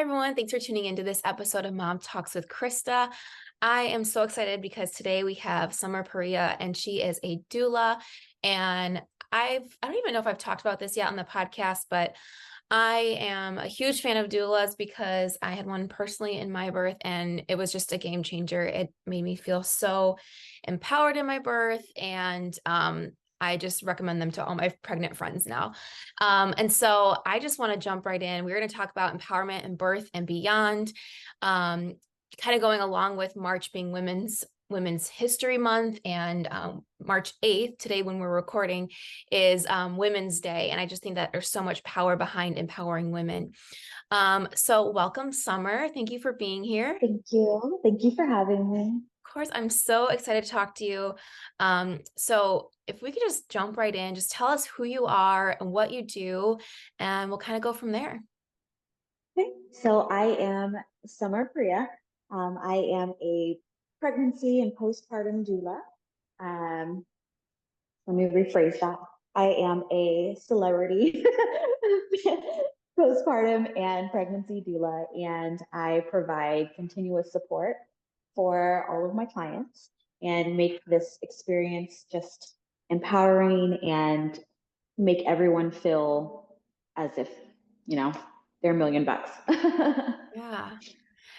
Hi, everyone. Thanks for tuning into this episode of Mom Talks with Krista. I am so excited because today we have Sommer Parrilla, and she is a doula. And I don't even know if I've talked about this yet on the podcast, but I am a huge fan of doulas because I had one personally in my birth, and it was just a game changer. It made me feel so empowered in my birth, and I just recommend them to all my pregnant friends now. And so I just want to jump right in. We're going to talk about empowerment and birth and beyond, kind of going along with March being Women's History Month, and March 8th, today when we're recording, is Women's Day. And I just think that there's so much power behind empowering women. So welcome, Sommer. Thank you for being here. Thank you. Thank you for having me. Of course, I'm so excited to talk to you. So if we could just jump right in, just tell us who you are and what you do, and we'll kind of go from there. Okay. So I am Sommer Parrilla. I am a pregnancy and postpartum doula. Um, Let me rephrase that. I am a celebrity postpartum and pregnancy doula, and I provide continuous support for all of my clients and make this experience just empowering and make everyone feel as if, they're $1,000,000. Yeah,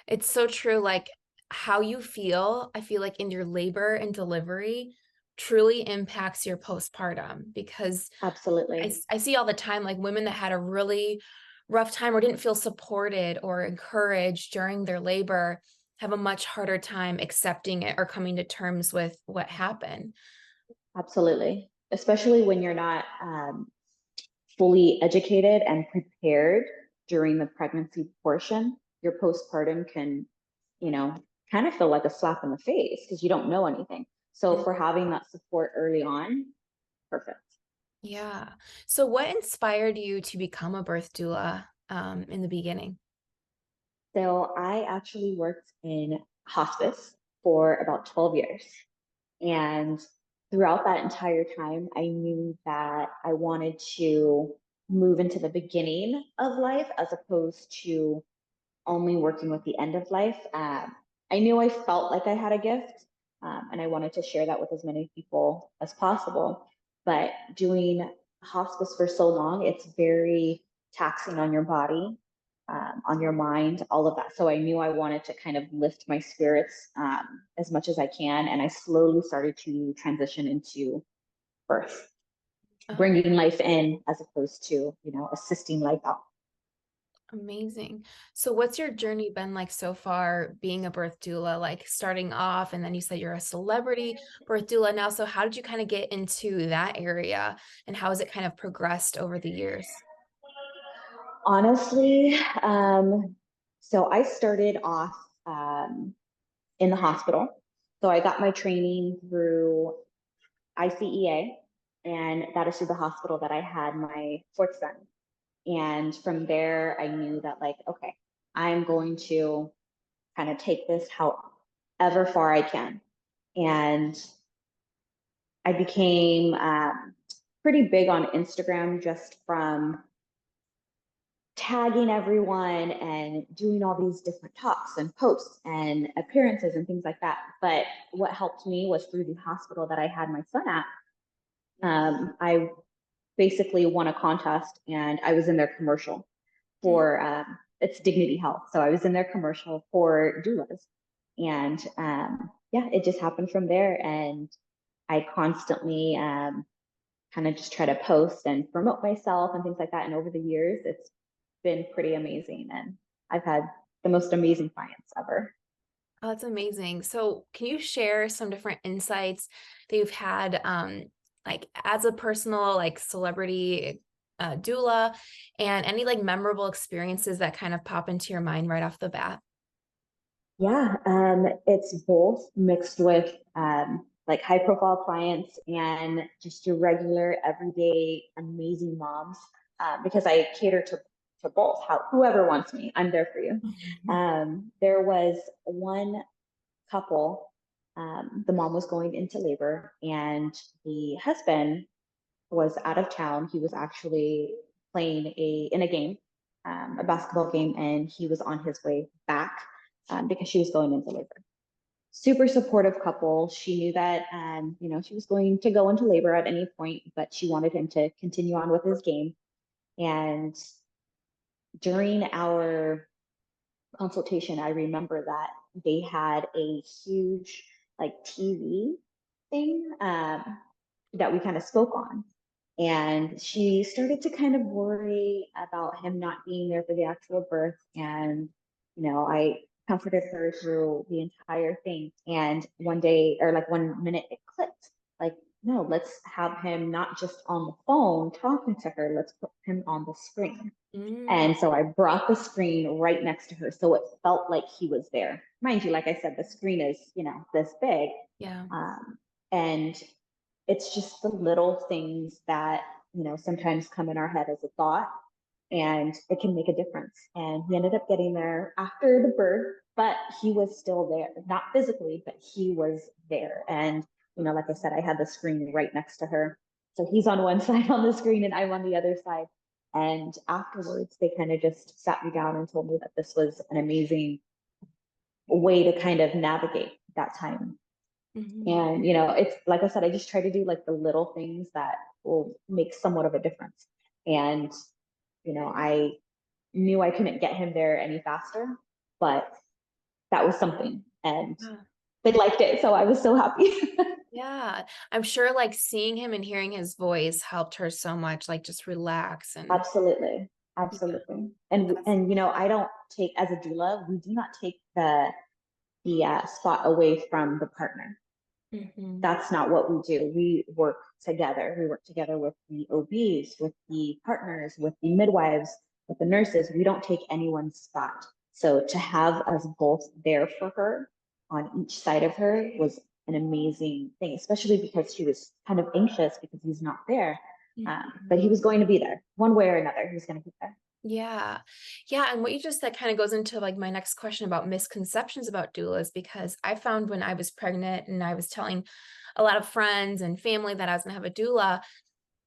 it's so true. Like how you feel, I feel like in your labor and delivery truly impacts your postpartum because Absolutely. I see all the time like women that had a really rough time or didn't feel supported or encouraged during their labor have a much harder time accepting it or coming to terms with what happened. Absolutely. Especially when you're not fully educated and prepared during the pregnancy portion, your postpartum can, you know, kind of feel like a slap in the face because you don't know anything. So for having that support early on, perfect. Yeah. So what inspired you to become a birth doula in the beginning? So I actually worked in hospice for about 12 years. And throughout that entire time, I knew that I wanted to move into the beginning of life as opposed to only working with the end of life. I knew I felt like I had a gift, and I wanted to share that with as many people as possible. But doing hospice for so long, it's very taxing on your body, on your mind, all of that. So I knew I wanted to kind of lift my spirits as much as I can. And I slowly started to transition into birth, Oh, bringing life in as opposed to, assisting life out. amazing. So what's your journey been like so far being a birth doula, like starting off, and then you said you're a celebrity birth doula now. So how did you kind of get into that area and how has it kind of progressed over the years? Honestly, so I started off in the hospital. So I got my training through ICEA, and that is through the hospital that I had my fourth son. And from there, I knew that, like, okay, I'm going to kind of take this however far I can. And I became pretty big on Instagram just from tagging everyone and doing all these different talks and posts and appearances and things like that. But what helped me was through the hospital that I had my son at. I basically won a contest and I was in their commercial for it's Dignity Health. So I was in their commercial for doulas. And yeah, it just happened from there. And I constantly kind of just try to post and promote myself and things like that. And over the years, it's been pretty amazing. And I've had the most amazing clients ever. Oh, that's amazing. So can you share some different insights that you've had, like as a personal, like celebrity doula, and any like memorable experiences that kind of pop into your mind right off the bat? Yeah, it's both mixed with like high profile clients and just your regular, everyday, amazing moms, because I cater to both. Whoever wants me, I'm there for you. There was one couple, the mom was going into labor, and the husband was out of town. He was actually playing in a game, a basketball game, and he was on his way back because she was going into labor. Super supportive couple. She knew that, she was going to go into labor at any point, but she wanted him to continue on with his game. And during our consultation, I remember that they had a huge like TV thing that we kind of spoke on. And she started to kind of worry about him not being there for the actual birth. And, I comforted her through the entire thing. And one day, or like one minute, it clicked. Like, no, let's have him not just on the phone talking to her, let's put him on the screen. And so I brought the screen right next to her. So it felt like he was there. Mind you, like I said, the screen is, this big. Yeah. And it's just the little things that, sometimes come in our head as a thought, and it can make a difference. And he ended up getting there after the birth, but he was still there, not physically, but he was there. And, like I said, I had the screen right next to her. So he's on one side on the screen and I'm on the other side. And afterwards, they kind of just sat me down and told me that this was an amazing way to kind of navigate that time. And, it's like I said, I just try to do like the little things that will make somewhat of a difference. And, I knew I couldn't get him there any faster, but that was something. And they liked it. So I was so happy. Yeah. I'm sure like seeing him and hearing his voice helped her so much, like just relax and Absolutely. yeah, Absolutely. And I don't take, as a doula, we do not take the spot away from the partner. That's not what we do. We work together. We work together with the OBs, with the partners, with the midwives, with the nurses. We don't take anyone's spot. So to have us both there for her on each side of her was an amazing thing, especially because she was kind of anxious because he's not there. But he was going to be there one way or another. He was going to be there. Yeah. Yeah. And what you just said kind of goes into like my next question about misconceptions about doulas, because I found when I was pregnant and I was telling a lot of friends and family that I was going to have a doula,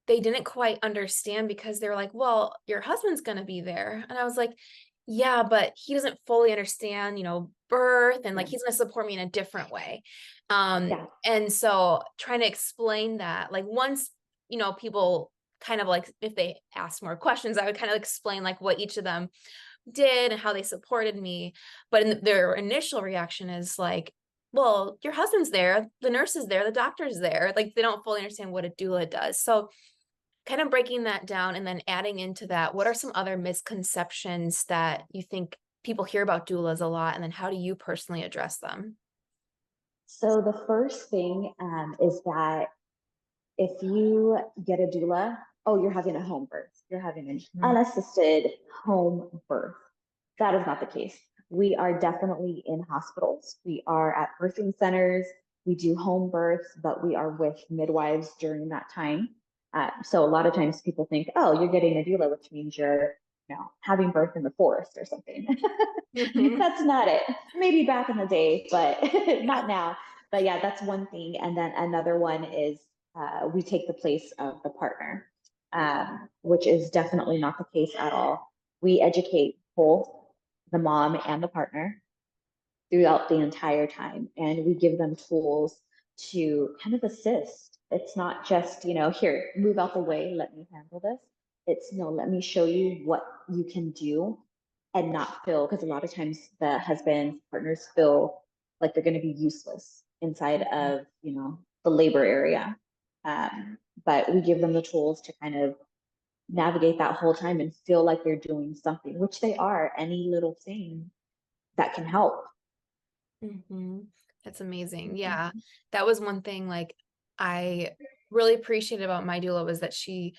they didn't quite understand because they're like, well, your husband's going to be there. And I was like, yeah, but he doesn't fully understand, birth, and like he's going to support me in a different way. Yeah. And so trying to explain that, like once, people kind of like, if they ask more questions, I would kind of explain like what each of them did and how they supported me. But their initial reaction is like, well, your husband's there, the nurse is there, the doctor's there. Like they don't fully understand what a doula does. So kind of breaking that down and then adding into that, what are some other misconceptions that you think people hear about doulas a lot? And then how do you personally address them? So the first thing is that if you get a doula, oh, you're having a home birth. You're having an unassisted home birth. That is not the case. We are definitely in hospitals. We are at birthing centers. We do home births, but we are with midwives during that time. So a lot of times people think, oh, you're getting a doula, which means you're, having birth in the forest or something. That's not it. Maybe back in the day, but not now. But yeah, that's one thing. And then another one is we take the place of the partner, which is definitely not the case at all. We educate both the mom and the partner throughout the entire time, and we give them tools to kind of assist. It's not just, here, move out the way, let me handle this. It's, no, let me show you what you can do and not feel, because a lot of times the husbands, partners feel like they're going to be useless inside of, the labor area. But we give them the tools to kind of navigate that whole time and feel like they're doing something, which they are. Any little thing that can help. That's amazing. Yeah. That was one thing like I really appreciated about my doula was that she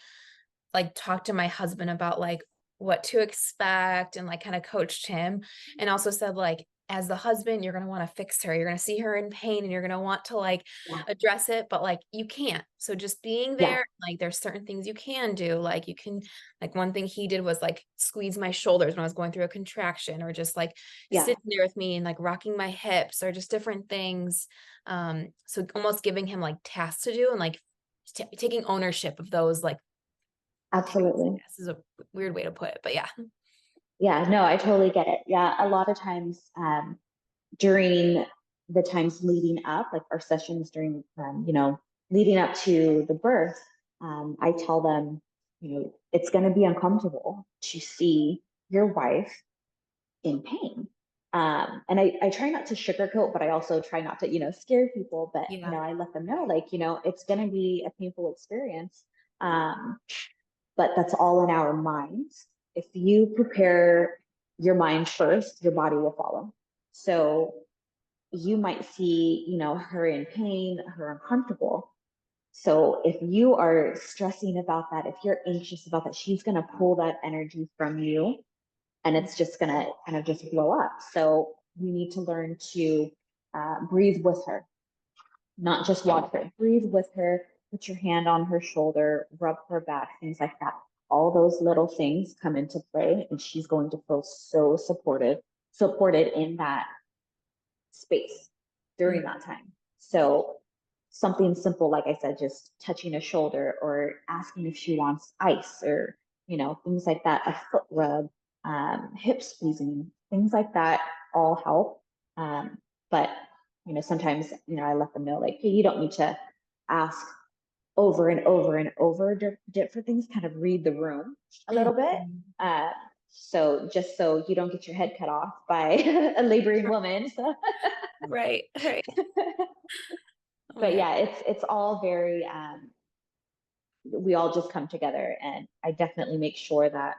like talked to my husband about like what to expect and like kind of coached him, and also said like as the husband you're going to want to fix her, you're going to see her in pain and you're going to want to like Yeah. address it, but like you can't. So just being Yeah. there, like there's certain things you can do, like you can, like one thing he did was like squeeze my shoulders when I was going through a contraction, or just like Yeah. sitting there with me and like rocking my hips, or just different things. So almost giving him like tasks to do and like taking ownership of those like Absolutely. this is a weird way to put it, but yeah. Yeah, no, I totally get it. Yeah, a lot of times during the times leading up, like our sessions during, leading up to the birth, I tell them, it's going to be uncomfortable to see your wife in pain. And I try not to sugarcoat, but I also try not to, scare people. But, Yeah. I let them know, like, it's going to be a painful experience. Um, but that's all in our minds. If you prepare your mind first, your body will follow. So you might see, her in pain, her uncomfortable. So if you are stressing about that, if you're anxious about that, she's going to pull that energy from you and it's just going to kind of just blow up. So you need to learn to breathe with her, not just watch her. Breathe with her, put your hand on her shoulder, rub her back, things like that. All those little things come into play, and she's going to feel so supported in that space during that time. So something simple, like I said, just touching a shoulder or asking if she wants ice or, things like that, a foot rub, hip squeezing, things like that all help. But, sometimes, I let them know like, hey, you don't need to ask over and over and over different things, kind of read the room a little bit. Mhm. So just so you don't get your head cut off by a laboring woman. So Right, right. Oh my but God. yeah, it's all very we all just come together, and I definitely make sure that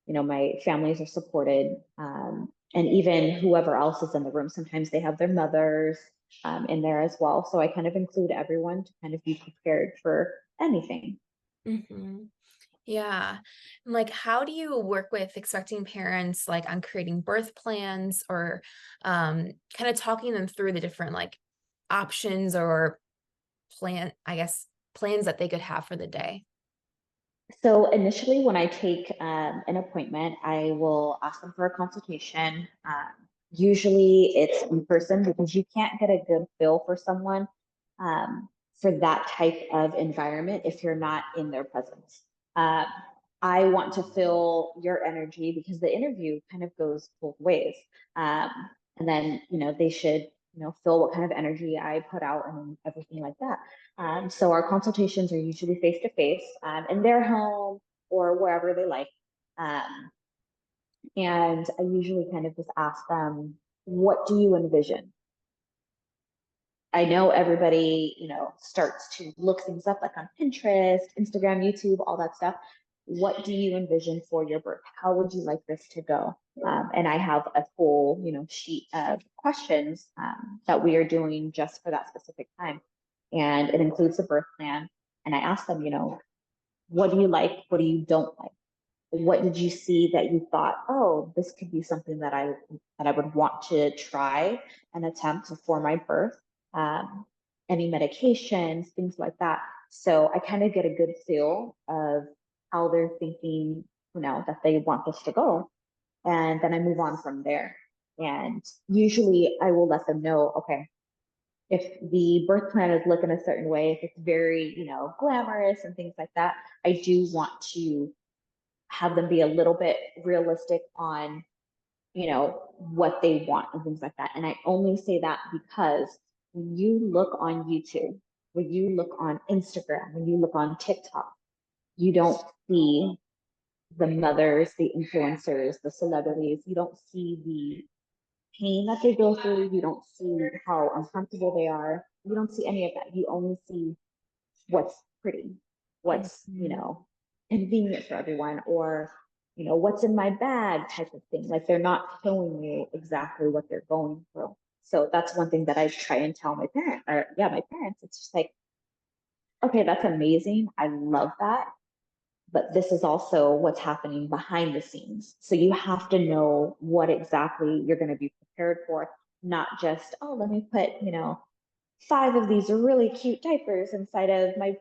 my families are supported, and even whoever else is in the room. Sometimes they have their mothers in there as well, so I kind of include everyone to kind of be prepared for anything. Mhm. Yeah. And like, how do you work with expecting parents like on creating birth plans or kind of talking them through the different like options or I guess, plans that they could have for the day? So initially, when I take an appointment, I will ask them for a consultation. Usually, it's in person because you can't get a good feel for someone for that type of environment if you're not in their presence. Uh, I want to feel your energy because the interview kind of goes both ways. Um, and then, they should, feel what kind of energy I put out and everything like that. So our consultations are usually face to face in their home or wherever they like. Um, and I usually kind of just ask them, what do you envision? I know everybody, starts to look things up like on Pinterest, Instagram, YouTube, all that stuff. What do you envision for your birth? How would you like this to go? And I have a full, sheet of questions that we are doing just for that specific time. And it includes the birth plan. And I ask them, what do you like? What do you don't like? What did you see that you thought, oh, this could be something that I would want to try and attempt for my birth? Um, any medications, things like that. So I kind of get a good feel of how they're thinking, that they want this to go. And then I move on from there. And usually I will let them know, okay, if the birth plan is looking a certain way, if it's very, glamorous and things like that, I do want to have them be a little bit realistic on, what they want and things like that. And I only say that because when you look on YouTube, when you look on Instagram, when you look on TikTok, you don't see the mothers, the influencers, the celebrities. You don't see the pain that they go through. You don't see how uncomfortable they are. You don't see any of that. You only see what's pretty, what's, Mhm. convenient for everyone, or, what's in my bag type of thing. Like they're not showing you exactly what they're going through. So that's one thing that I try and tell my parents, or yeah, my parents. It's just like, okay, that's amazing. I love that. But this is also what's happening behind the scenes. So you have to know what exactly you're going to be prepared for, not just, oh, let me put, 5 of these really cute diapers inside of my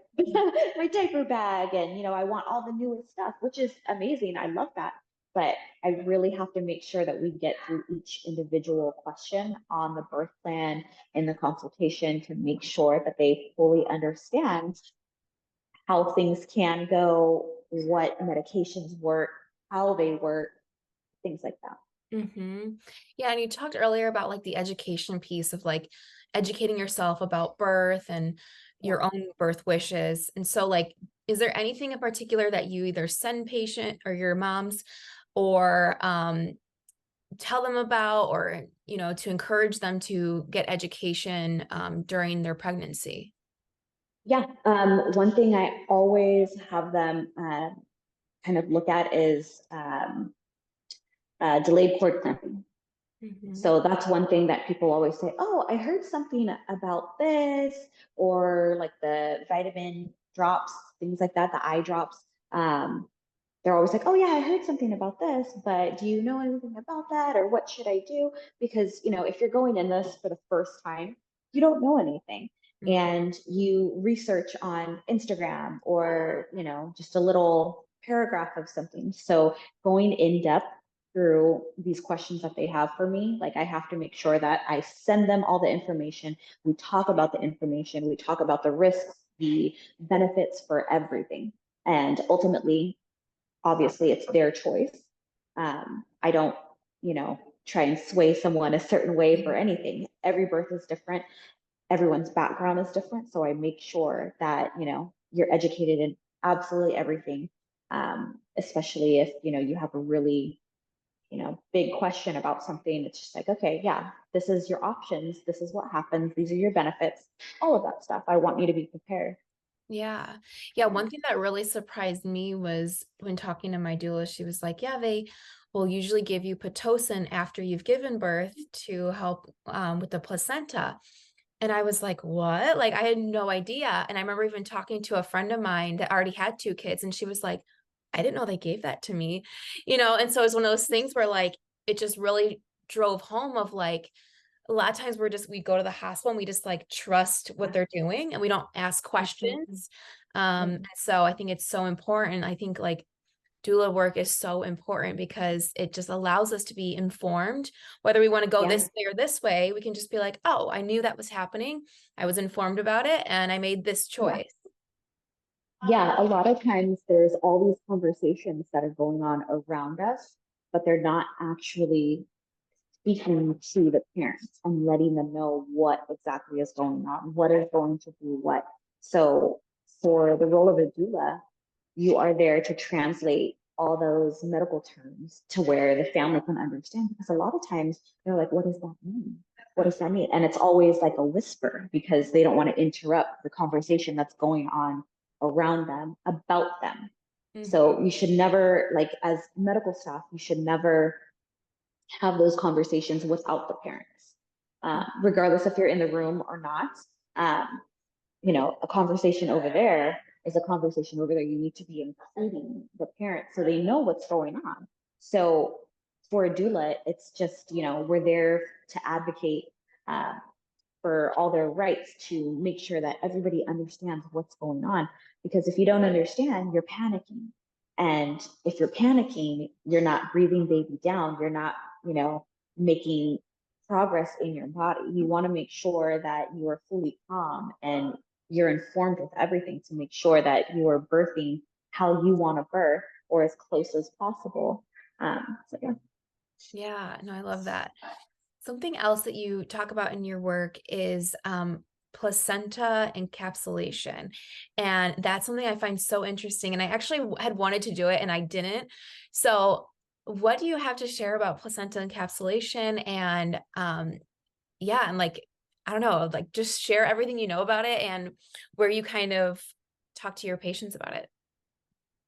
my diaper bag, and I want all the newest stuff, which is amazing. I love that. But I really have to make sure that we get through each individual question on the birth plan in the consultation to make sure that they fully understand how things can go, what medications work, how they work, things like that. Yeah, and you talked earlier about like the education piece of like educating yourself about birth and Yeah. your own birth wishes. And so like, is there anything in particular that you either send patient or your moms or tell them about, or, you know, to encourage them to get education during their pregnancy? Yeah. One thing I always have them kind of look at is delayed cord clamping. Hmm. So that's one thing that people always say, oh, I heard something about this, or like the vitamin drops, things like that, the eye drops. Um, they're always like, oh yeah, I heard something about this, but do you know anything about that? Or what should I do? Because, if you're going in this for the first time, you don't know anything. And you research on Instagram or, just a little paragraph of something. So going in depth through these questions that they have for me, like I have to make sure that I send them all the information. We talk about the information, we talk about the risks, the benefits for everything. And ultimately, obviously it's their choice. I don't, try and sway someone a certain way for anything. Every birth is different. Everyone's background is different. So I make sure that, you're educated in absolutely everything. Especially if, you have a really, big question about something. It's just like, okay, yeah, this is your options. This is what happens. These are your benefits, all of that stuff. I want you to be prepared. Yeah. Yeah. One thing that really surprised me was when talking to my doula, she was like, yeah, they will usually give you Pitocin after you've given birth to help with the placenta. And I was like, what? Like, I had no idea. And I remember even talking to a friend of mine that already had two kids, and she was like, I didn't know they gave that to me, And so it's one of those things where like it just really drove home of like, a lot of times we go to the hospital and we just like trust what they're doing and we don't ask Absolutely. questions. Yeah. So I think it's so important. I think like doula work is so important because it just allows us to be informed, whether we want to go Yeah. this way or this way. We can just be like, oh, I knew that was happening. I was informed about it and I made this Yeah. choice. Yeah, a lot of times there's all these conversations that are going on around us, but they're not actually speaking to the parents and letting them know what exactly is going on, what is going to be what. So, for the role of a doula, you are there to translate all those medical terms to where the family can understand. Because a lot of times they're like, what does that mean? What does that mean? And it's always like a whisper because they don't want to interrupt the conversation that's going on around them about them. Mhm. So you should never, like as medical staff, you should never have those conversations without the parents, regardless if you're in the room or not. Um, a conversation over there is a conversation over there. You need to be including the parents so they know what's going on. So for a doula, it's just, we're there to advocate uh, for all their rights, to make sure that everybody understands what's going on. Because if you don't understand, you're panicking. And if you're panicking, you're not breathing baby down. You're not, making progress in your body. You want to make sure that you are fully calm and you're informed with everything to make sure that you are birthing how you want to birth or as close as possible. So yeah. Yeah, no, I love that. Something else that you talk about in your work is placenta encapsulation. And that's something I find so interesting. And I actually had wanted to do it and I didn't. So, what do you have to share about placenta encapsulation? And yeah, and like, I don't know, like just share everything you know about it and where you kind of talk to your patients about it.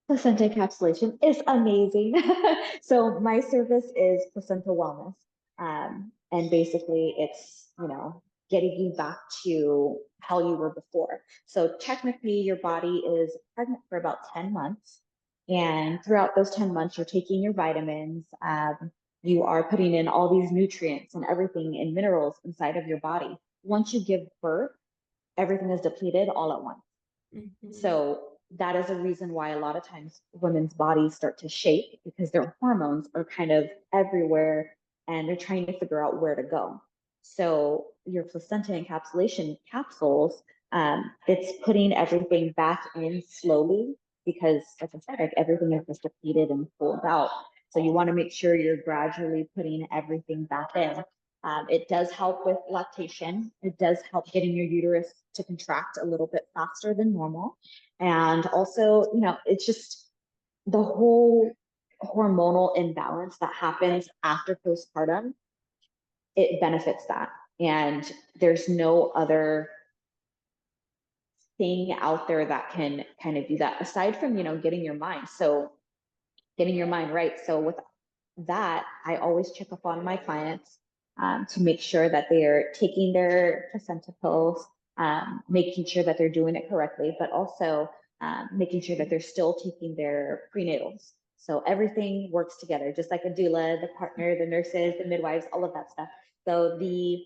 Placenta encapsulation is amazing. So my service is placenta wellness. And basically it's, getting you back to how you were before. So technically your body is pregnant for about 10 months. And throughout those 10 months, you're taking your vitamins, you are putting in all these nutrients and everything and minerals inside of your body. Once you give birth, everything is depleted all at once. Mhm. So that is a reason why a lot of times women's bodies start to shake because their hormones are kind of everywhere and they're trying to figure out where to go. So your placenta encapsulation capsules, it's putting everything back in slowly because, like I said, like everything is just depleted and pulled out. So you want to make sure you're gradually putting everything back in. It does help with lactation. It does help getting your uterus to contract a little bit faster than normal. And also, it's just the whole hormonal imbalance that happens after postpartum, it benefits that. And there's no other thing out there that can kind of do that aside from, getting your mind. So getting your mind right. So with that, I always check up on my clients to make sure that they are taking their placenta pills, making sure that they're doing it correctly, but also making sure that they're still taking their prenatals. So everything works together, just like a doula, the partner, the nurses, the midwives, all of that stuff. So the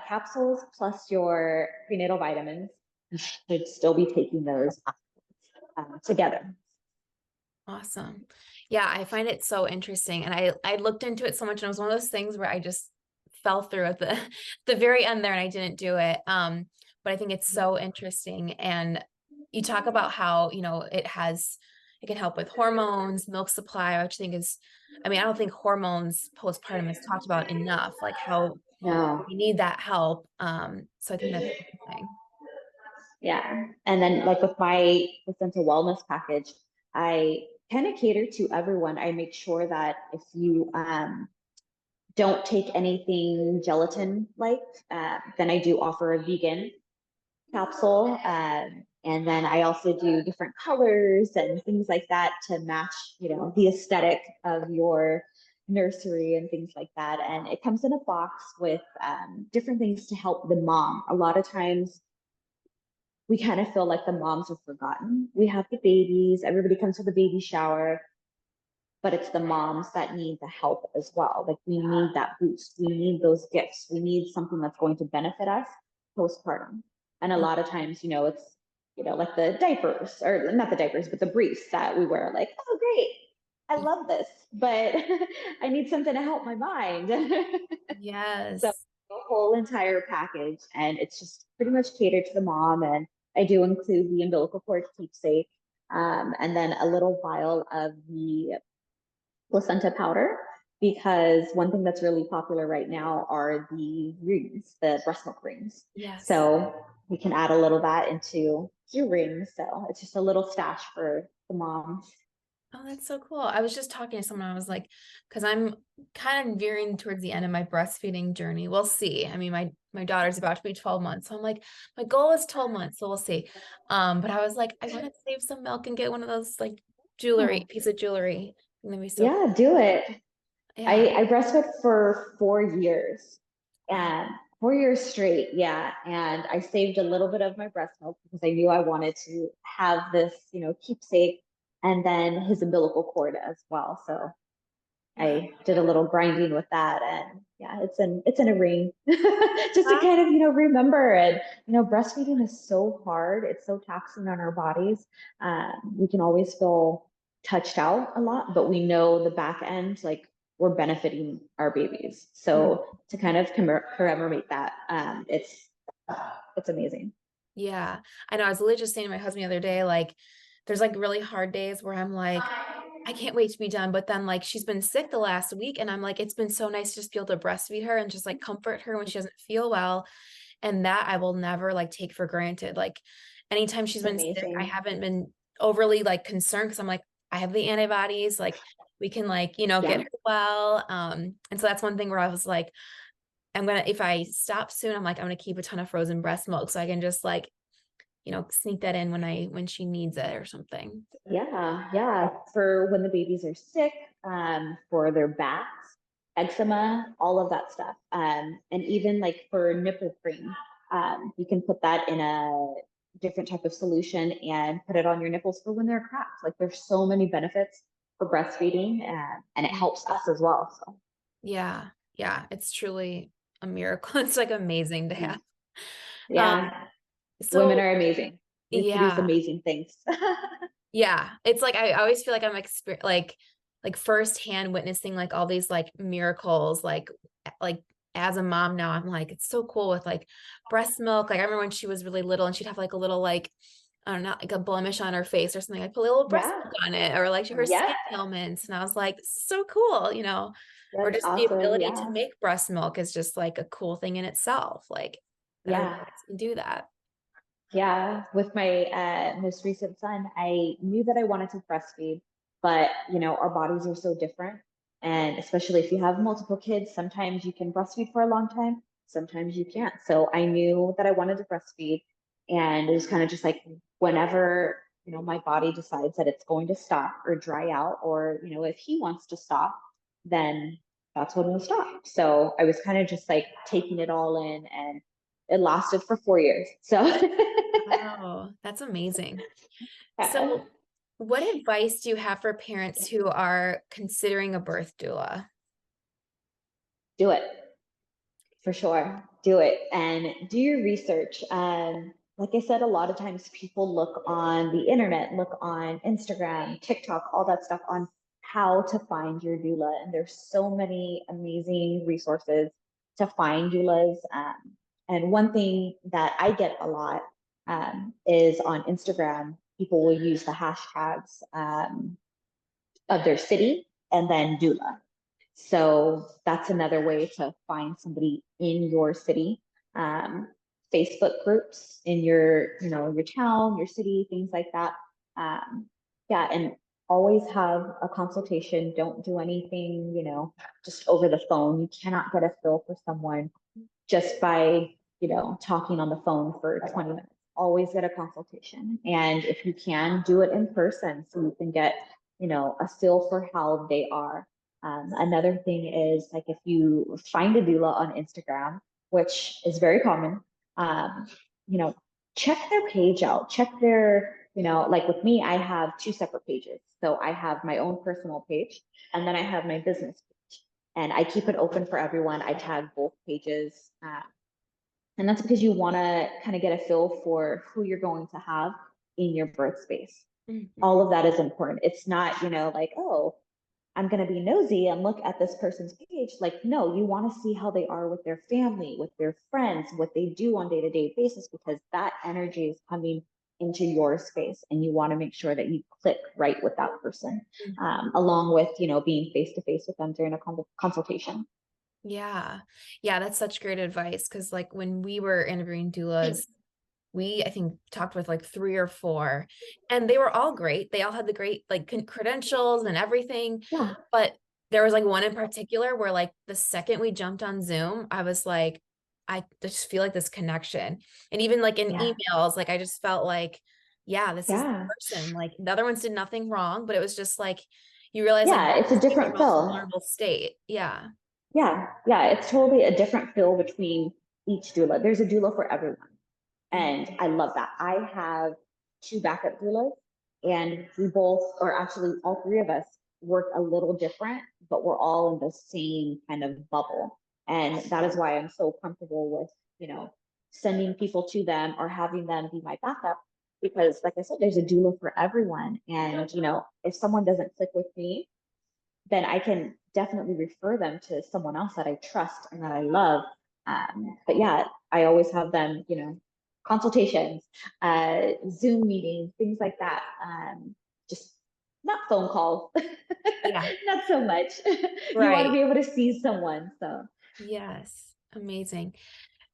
capsules plus your prenatal vitamins, you should still be taking those together. Awesome. Yeah, I find it so interesting. And I looked into it so much, and it was one of those things where I just fell through at the the very end there and I didn't do it. But I think it's so interesting. And you talk about how, it can help with hormones, milk supply, which I think is, I mean, I don't think hormones postpartum is talked about enough, like how No. we need that help. So I think that's interesting. Yeah. And then like with my placenta wellness package, I kind of cater to everyone. I make sure that if you don't take anything gelatin like, then I do offer a vegan capsule. And then I also do different colors and things like that to match, the aesthetic of your nursery and things like that. And it comes in a box with different things to help the mom. A lot of times we kind of feel like the moms are forgotten. We have the babies, everybody comes to the baby shower, but it's the moms that need the help as well. Like we need that boost. We need those gifts. We need something that's going to benefit us postpartum. And a lot of times, it's, like the diapers, or not the diapers, but the briefs that we wear, like, oh, great. I love this, but I need something to help my mind. So Yes. the whole entire package, and it's just pretty much catered to the mom. And I do include the umbilical cord keepsake, and then a little vial of the placenta powder, because one thing that's really popular right now are the rings, the breast milk rings. Yes. So we can add a little of that into your rings. So it's just a little stash for the moms. Oh, that's so cool. I was just talking to someone, I was like, because I'm kind of veering towards the end of my breastfeeding journey. We'll see. I mean, my daughter's about to be 12 months. So I'm like, my goal is 12 months, so we'll see. But I was like, I want to save some milk and get one of those like jewelry, Oh, piece of jewelry. That'd be so yeah, do it. yeah. I breastfed for 4 years, Wow. and 4 years straight. Yeah. And I saved a little bit of my breast milk because I knew I wanted to have this, keepsake, and then his umbilical cord as well. So Wow. I did a little grinding with that, and yeah, it's in a ring just to Wow. kind of, remember. And, breastfeeding is so hard. It's so taxing on our bodies. We can always feel touched out a lot, but we know the back end, like we're benefiting our babies. Mm. So to kind of commemorate that, it's amazing. Yeah. I know. I was literally just saying to my husband the other day, like, there's like really hard days where I'm like, I can't wait to be done. But then like she's been sick the last week, and I'm like, it's been so nice to just be able to breastfeed her and just like comfort her when she doesn't feel well. And that I will never like take for granted. Like anytime she's It's been sick, I amazing. haven't been overly like concerned, because I'm like, I have the antibodies, like we can like, get Yeah. her well. And so that's one thing where I was like, if I stop soon, I'm like, I'm gonna keep a ton of frozen breast milk so I can just like, sneak that in when she needs it or something. Yeah, yeah. For when the babies are sick, for their backs, eczema, all of that stuff. And even like for nipple cream, you can put that in a different type of solution and put it on your nipples for when they're cracked. Like there's so many benefits for breastfeeding, and it helps us as well. So Yeah. Yeah. It's truly a miracle. It's like amazing to yeah, have. Um, yeah. Women so are amazing. We produce yeah. amazing things. Yeah. It's like, I always feel like I'm like firsthand witnessing like all these like miracles, like as a mom now, I'm like, it's so cool with like breast milk. Like I remember when she was really little and she'd have like a little like I don't know, like a blemish on her face or something. I put a little breast Yeah. milk on it, or like her Yeah. skin ailments. And I was like, this is so cool, or That's just the awesome. ability to Yeah. make breast milk is just like a cool thing in itself. Like that our Yeah. bodies can do that. Yeah, with my most recent son, I knew that I wanted to breastfeed, but our bodies are so different. And especially if you have multiple kids, sometimes you can breastfeed for a long time, sometimes you can't. So I knew that I wanted to breastfeed, and it was kind of just like whenever, my body decides that it's going to stop or dry out, or, if he wants to stop, then that's when we'll stop. So I was kind of just like taking it all in, and it lasted for 4 years. So Oh, that's amazing. yeah, So, what advice do you have for parents who are considering a birth doula? do it for sure. Do it and do your research. Like I said, a lot of times people look on the internet, look on Instagram, TikTok, all that stuff on how to find your doula. And there's so many amazing resources to find doulas. And one thing that I get a lot is on Instagram, people will use the hashtags of their city and then doula. So that's another way to find somebody in your city. Um, Facebook groups in your town, your city, things like that. Yeah, and always have a consultation. Don't do anything, just over the phone. You cannot get a feel for someone just by, talking on the phone for 20 minutes. Always get a consultation. And if you can, do it in person so you can get, a feel for how they are. Another thing is like if you find a doula on Instagram, which is very common, um, you know, check their page out, check their, like with me, I have two separate pages. So I have my own personal page and then I have my business page. And I keep it open for everyone. I tag both pages. And that's because you want to kind of get a feel for who you're going to have in your birth space. Mhm. All of that is important. It's not, like, oh, I'm going to be nosy and look at this person's page. Like, no, you want to see how they are with their family, with their friends, what they do on day-to-day basis, because that energy is coming into your space and you want to make sure that you click right with that person, along with, being face-to-face with them during a consultation. Yeah. Yeah, that's such great advice. Cause like when we were interviewing doulas, we, I think, talked with like 3 or 4, and they were all great. They all had the great like credentials and everything. Yeah. But there was like one in particular where like the second we jumped on Zoom, I was like, I just feel like this connection. And even like in Yeah. emails, like I just felt like, yeah, this is the Yeah. person. Like the other ones did nothing wrong, but it was just like you realize like Yeah. It's a your different most feel. vulnerable state. Yeah. Yeah. Yeah. It's totally a different feel between each doula. There's a doula for everyone. And I love that. I have two backup doulas, and we both, or actually all three of us, work a little different, but we're all in the same kind of bubble. And that is why I'm so comfortable with, sending people to them or having them be my backup. Because, like I said, there's a doula for everyone. And, if someone doesn't click with me, then I can definitely refer them to someone else that I trust and that I love. But yeah, I always have them, consultations, Zoom meetings, things like that. Just not phone calls, Yeah. not so much. You want to Right. be able to see someone. So. Yes. Amazing.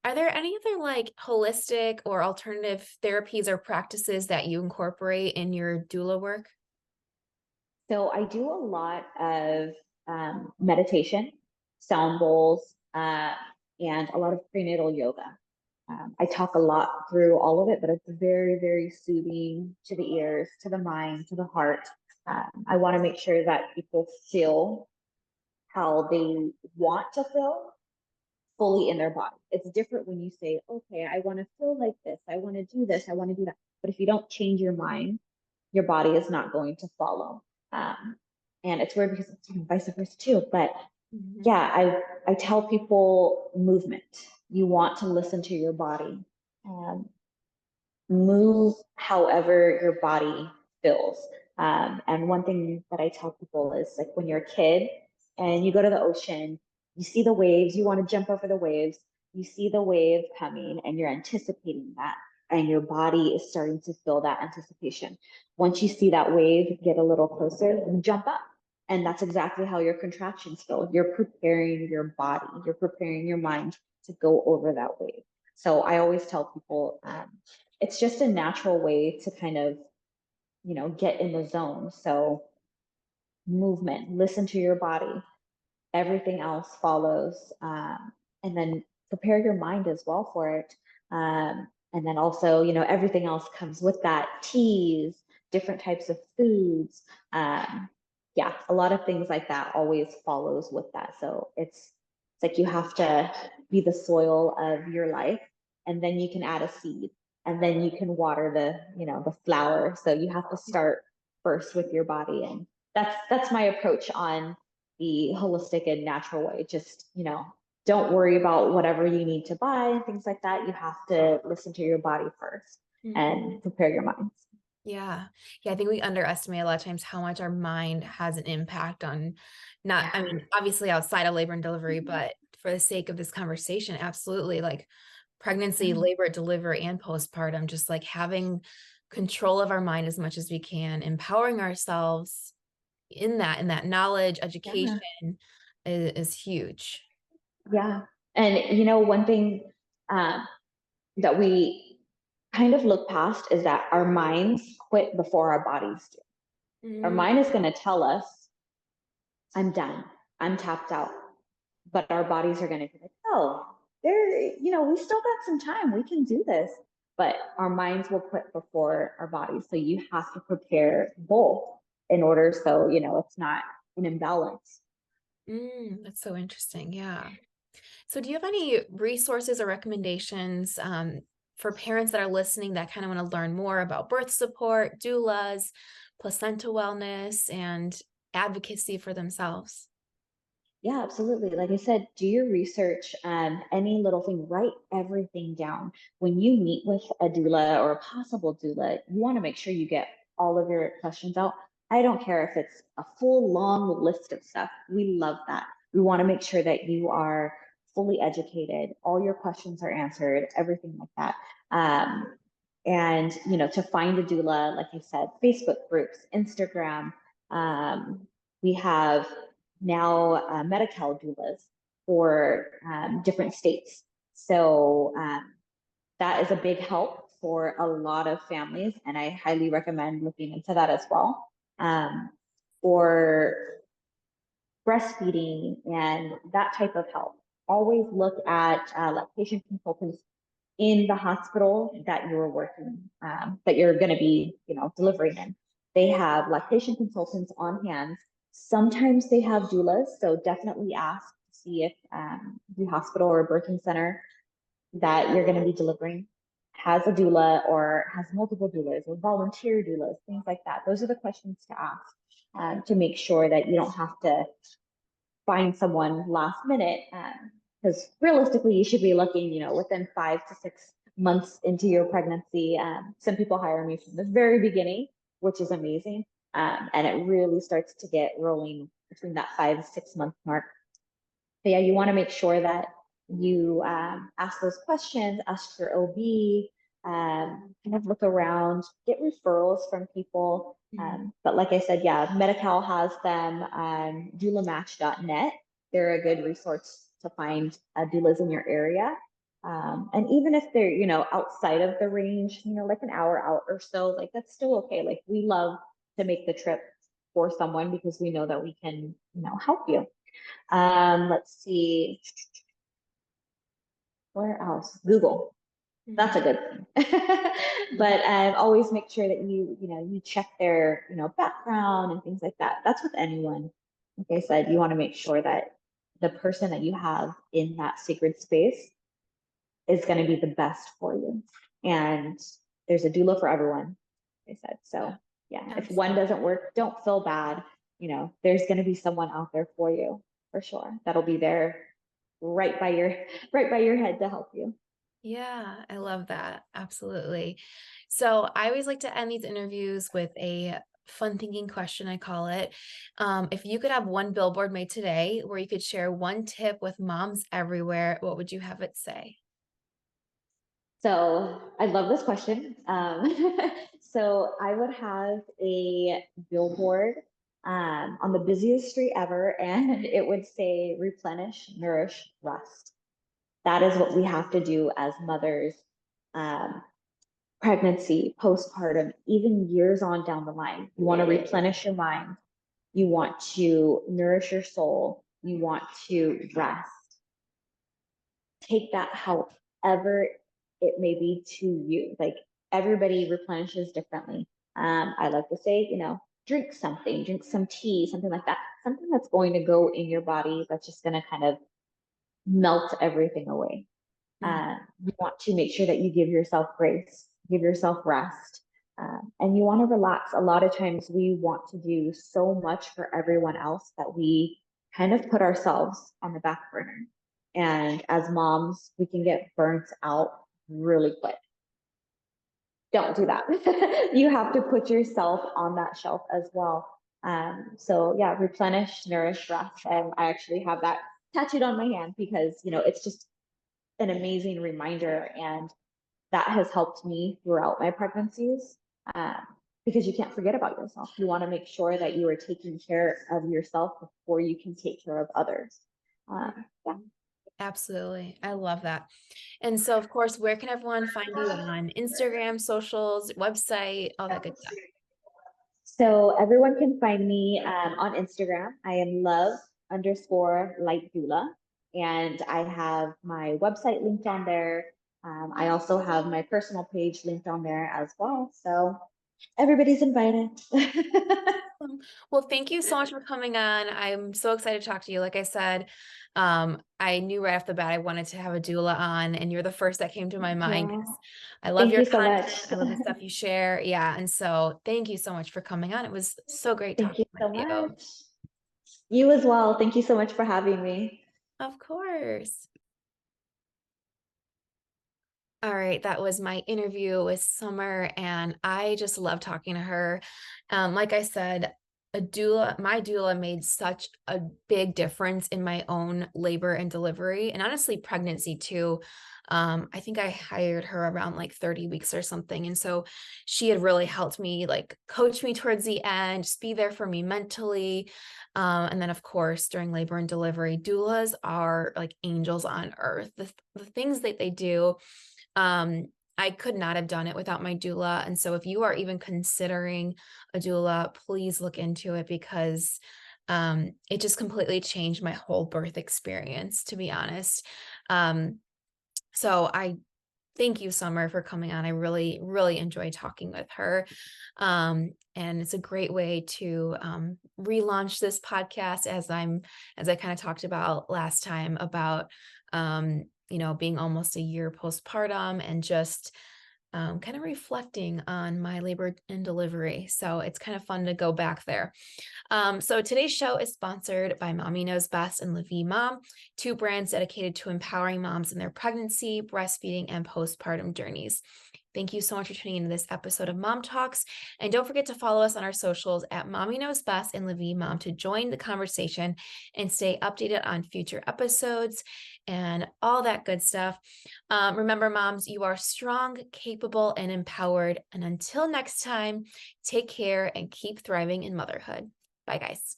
Are there any other like holistic or alternative therapies or practices that you incorporate in your doula work? So I do a lot of meditation, sound bowls, and a lot of prenatal yoga. I talk a lot through all of it, but it's very, very soothing to the ears, to the mind, to the heart. I want to make sure that people feel how they want to feel fully in their body. It's different when you say, okay, I want to feel like this, I want to do this, I want to do that. But if you don't change your mind, your body is not going to follow. Um, and it's weird because it's vice versa too. But Mhm. yeah, I tell people movement. You want to listen to your body. Um, Move however your body feels. And one thing that I tell people is like when you're a kid and you go to the ocean, you see the waves, you want to jump over the waves, you see the wave coming and you're anticipating that. and your body is starting to feel that anticipation. Once you see that wave get a little closer, you jump up. And that's exactly how your contractions feel. You're preparing your body, you're preparing your mind to go over that wave. So I always tell people it's just a natural way to kind of, get in the zone. So movement, listen to your body, everything else follows. And then prepare your mind as well for it. And then also, everything else comes with that: teas, different types of foods. Yeah, a lot of things like that always follows with that. So it's like you have to be the soil of your life, and then you can add a seed, and then you can water the flower. So you have to start first with your body, and that's my approach on the holistic and natural way. Just, don't worry about whatever you need to buy and things like that. You have to listen to your body first and prepare your minds. Yeah. Yeah. I think we underestimate a lot of times how much our mind has an impact on not, I mean, obviously outside of labor and delivery, but for the sake of this conversation, absolutely, like pregnancy, labor, delivery, and postpartum, just like having control of our mind as much as we can, empowering ourselves in that knowledge, Yeah. education is huge. Yeah. And one thing um, that we kind of look past is that our minds quit before our bodies do. Our Mm, mind is going to tell us, I'm done, I'm tapped out. But our bodies are going to be like, oh, we still got some time. We can do this. But our minds will quit before our bodies. So you have to prepare both in order so, it's not an imbalance. that's so interesting. Yeah. So do you have any resources or recommendations for parents that are listening that kind of want to learn more about birth support, doulas, placenta wellness, and advocacy for themselves? Yeah, absolutely. Like I said, do your research. Any little thing, write everything down. When you meet with a doula or a possible doula, you want to make sure you get all of your questions out. I don't care if it's a full long list of stuff. We love that. We want to make sure that you are fully educated, all your questions are answered, everything like that. And to find a doula, like I said, Facebook groups, Instagram. We have now Medi-Cal doulas for different states. So that is a big help for a lot of families, and I highly recommend looking into that as well. For breastfeeding and that type of help, always look at lactation consultants in the hospital that you're working, that you're going to be, delivering in. They have lactation consultants on hand. Sometimes they have doulas, so definitely ask to see if the hospital or birthing center that you're going to be delivering has a doula or has multiple doulas or volunteer doulas, things like that. Those are the questions to ask to make sure that you don't have to find someone last minute. Because realistically, you should be looking, within 5 to 6 months into your pregnancy. Some people hire me from the very beginning, which is amazing. And it really starts to get rolling between that 5 to 6 month mark. But yeah, you want to make sure that you ask those questions, ask your OB, kind of look around, get referrals from people. But like I said, yeah, Medi-Cal has them, doulamatch.net. They're a good resource to find doulas in your area. And even if they're, outside of the range, like an hour out or so, like that's still okay. Like we love to make the trip for someone because we know that we can, help you. Let's see, where else? Google. That's a good thing. But always make sure that you check their, background and things like that. That's with anyone. Like I said, you want to make sure that the person that you have in that sacred space is going to be the best for you. And there's a doula for everyone, like I said. So yeah, if one doesn't work, don't feel bad. There's going to be someone out there for you for sure. That'll be there right by your head to help you. Yeah, I love that. Absolutely. So I always like to end these interviews with a fun thinking question, I call it. If you could have one billboard made today where you could share one tip with moms everywhere, what would you have it say? So I love this question. So I would have a billboard on the busiest street ever, and it would say replenish, nourish, rest. That is what we have to do as mothers, um, pregnancy, postpartum, even years on down the line. You want to replenish your mind. You want to nourish your soul. You want to rest. Take that however it may be to you. Like everybody replenishes differently. I like to say, drink something, drink some tea, something like that, something that's going to go in your body that's just going to kind of melt everything away. Mhm. You want to make sure that you give yourself grace, give yourself rest, and you want to relax. A lot of times we want to do so much for everyone else that we kind of put ourselves on the back burner. And as moms, we can get burnt out really quick. Don't do that. You have to put yourself on that shelf as well. So yeah, replenish, nourish, rest. And I actually have that tattooed on my hand because, it's just an amazing reminder. And that has helped me throughout my pregnancies, um, because you can't forget about yourself. You want to make sure that you are taking care of yourself before you can take care of others. Yeah. Absolutely. I love that. And so, of course, where can everyone find you on Instagram, socials, website, all that good stuff? So everyone can find me on Instagram. I am love_light doula. And I have my website linked on there. I also have my personal page linked on there as well. So everybody's invited. Well, thank you so much for coming on. I'm so excited to talk to you. Like I said, I knew right off the bat I wanted to have a doula on, and you're the first that came to my mind Yeah. 'cause I love Thank your you so content. much. I love the stuff you share. Yeah. And so thank you so much for coming on. It was so great Thank you talking with so you. much. You as well. Thank you so much for having me. Of course. All right, that was my interview with Summer, and I just love talking to her. Like I said, my doula made such a big difference in my own labor and delivery, and honestly, pregnancy too. I think I hired her around like 30 weeks or something. And so she had really helped me, like, coach me towards the end, just be there for me mentally. And then, of course, during labor and delivery, doulas are like angels on earth. The things that they do, I could not have done it without my doula. And so if you are even considering a doula, please look into it because it just completely changed my whole birth experience, to be honest. So I thank you, Summer, for coming on. I really, really enjoyed talking with her. And it's a great way to relaunch this podcast as I kind of talked about last time about, being almost a year postpartum and just kind of reflecting on my labor and delivery. So it's kind of fun to go back there. So today's show is sponsored by Mommy Knows Best and Livy Mom, two brands dedicated to empowering moms in their pregnancy, breastfeeding, and postpartum journeys. Thank you so much for tuning into this episode of Mom Talks. And don't forget to follow us on our socials at Mommy Knows Best and Livy Mom to join the conversation and stay updated on future episodes and all that good stuff. Remember, moms, you are strong, capable, and empowered. And until next time, take care and keep thriving in motherhood. Bye, guys.